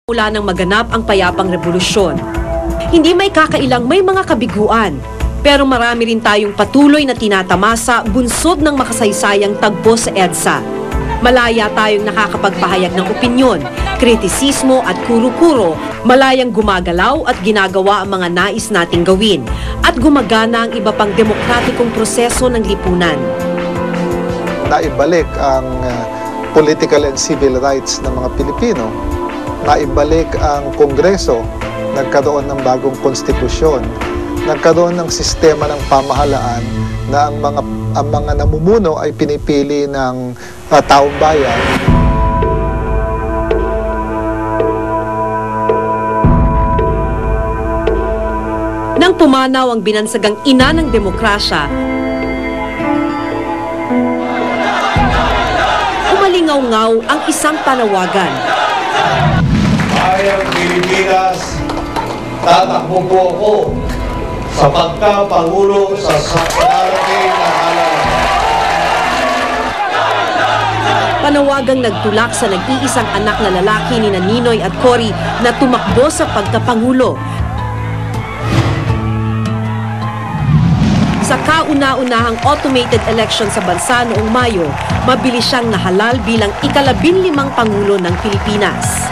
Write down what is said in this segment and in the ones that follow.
Mula nang maganap ang payapang revolusyon. Hindi may kakailang may mga kabiguan, pero marami rin tayong patuloy na tinatamasa bunsod ng makasaysayang tagpo sa EDSA. Malaya tayong nakakapagpahayag ng opinyon, kritisismo at kuro-kuro, malayang gumagalaw at ginagawa ang mga nais nating gawin, at gumagana ang iba pang demokratikong proseso ng lipunan. Naibalik ang political and civil rights ng mga Pilipino. Naibalik ang Kongreso, nagkaroon ng bagong konstitusyon, nagkaroon ng sistema ng pamahalaan na ang mga namumuno ay pinipili ng taong bayan. Nang pumanaw ang binansagang ina ng demokrasya, umalingaw-ngaw ang isang panawagan. Bayang Pilipinas, tatakbo po ako sa pagkapangulo sa darating na halalan. Panawagang nagtulak sa nag-iisang anak na lalaki ni Ninoy at Cory na tumakbo sa pagkapangulo. Sa kauna-unahang automated election sa bansa noong Mayo, mabilis siyang nahalal bilang ika-15 Pangulo ng Pilipinas.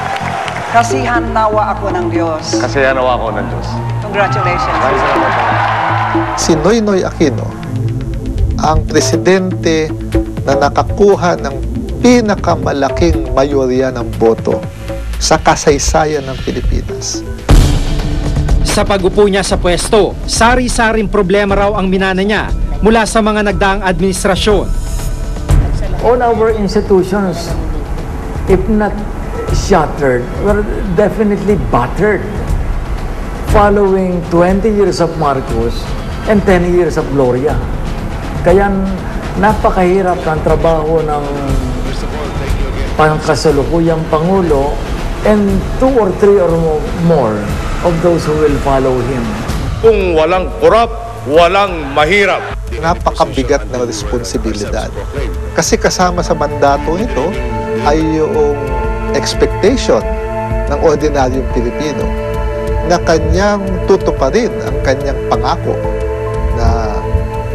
Kasihan nawa ako ng Diyos. Kasihan nawa ako ng Diyos. Congratulations. Si Noynoy Aquino, ang presidente na nakakuha ng pinakamalaking mayorya ng boto sa kasaysayan ng Pilipinas. Sa pag-upo niya sa pwesto, sari-saring problema raw ang minana niya mula sa mga nagdaang administrasyon. All our institutions, if not shattered, were definitely battered. Following 20 years of Marcos and 10 years of Gloria. Kaya napakahirap ng trabaho ng pangkasalukuyang Pangulo and 2 or 3 or more of those who will follow him. Kung walang korap, walang mahirap. Napakabigat ng responsibilidad. Kasi kasama sa mandato ito ay yung expectation ng ordinaryong Pilipino na kanyang tutuparin ang kanyang pangako na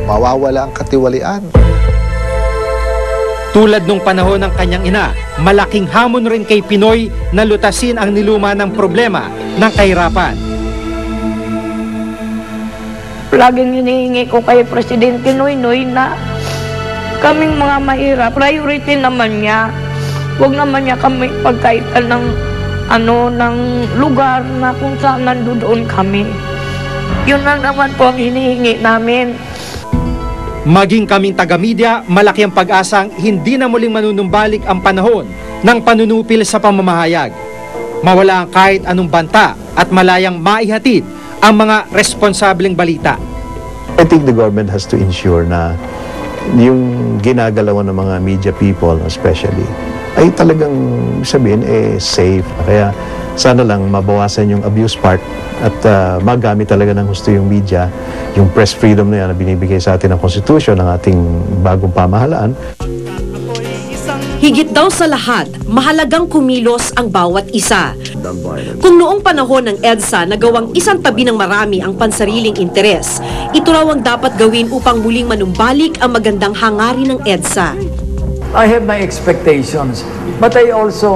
mawawala ang katiwalian. Tulad nung panahon ng kanyang ina, malaking hamon rin kay Pinoy na lutasin ang niluma ng problema ng kahirapan. Laging hinihingi ko kay Presidente Noynoy na kaming mga mahirap, priority naman niya. Huwag naman niya kami pagkaitan ng lugar na kung saan nandoon kami. Yun lang naman po ang hinihingi namin. Maging kaming taga-media, malaki ang pag-asang hindi na muling manunumbalik ang panahon ng panunupil sa pamamahayag. Mawala ang kahit anong banta at malayang maihatid ang mga responsableng balita. I think the government has to ensure na yung ginagalawan ng mga media people especially ay talagang sabihin safe. Kaya sana lang mabawasan yung abuse part at magamit talaga ng husto yung media, yung press freedom na yan na binibigay sa atin ng konstitusyon ng ating bagong pamahalaan. Higit daw sa lahat, mahalagang kumilos ang bawat isa. Kung noong panahon ng EDSA nagawang isang tabi ng marami ang pansariling interes, ito raw ang dapat gawin upang muling manumbalik ang magandang hangarin ng EDSA. I have my expectations, but I also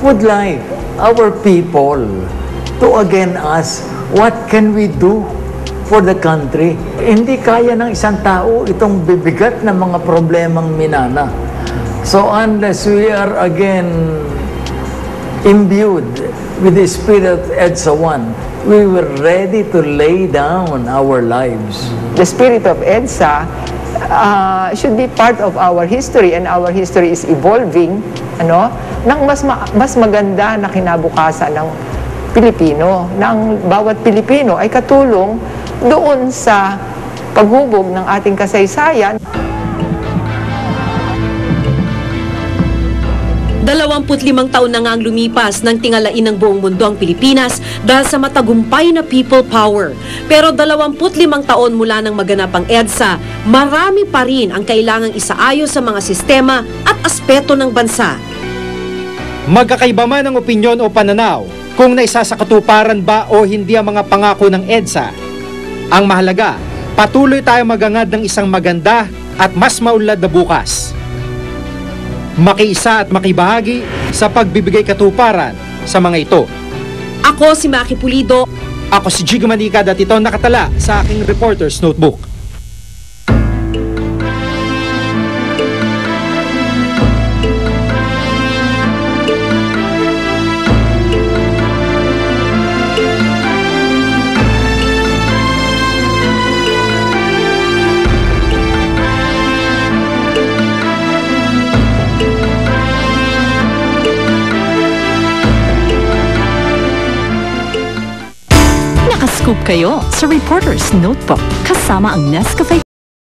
would like our people to again ask, what can we do for the country? Hindi kaya ng isang tao itong bibigat ng mga problemang minana. So unless we are again imbued with the spirit of EDSA 1, we were ready to lay down our lives. The spirit of EDSA should be part of our history, and our history is evolving ng mas maganda na kinabukasan ng Pilipino, ng bawat Pilipino ay katulong doon sa paghubog ng ating kasaysayan. 25 taon na nga ang lumipas nang tingalain ng buong mundo ang Pilipinas dahil sa matagumpay na people power. Pero 25 taon mula nang maganap ang EDSA, marami pa rin ang kailangang isaayos sa mga sistema at aspeto ng bansa. Magkakaiba man ang opinyon o pananaw kung naisasakatuparan ba o hindi ang mga pangako ng EDSA. Ang mahalaga, patuloy tayo magangad ng isang maganda at mas maunlad na bukas. Makiisa at makibahagi sa pagbibigay katuparan sa mga ito. Ako si Maki Pulido. Ako si Jigo Manikad at ito nakatala sa aking Reporter's Notebook. Scoop kayo sa Reporter's Notebook kasama ang Nescafe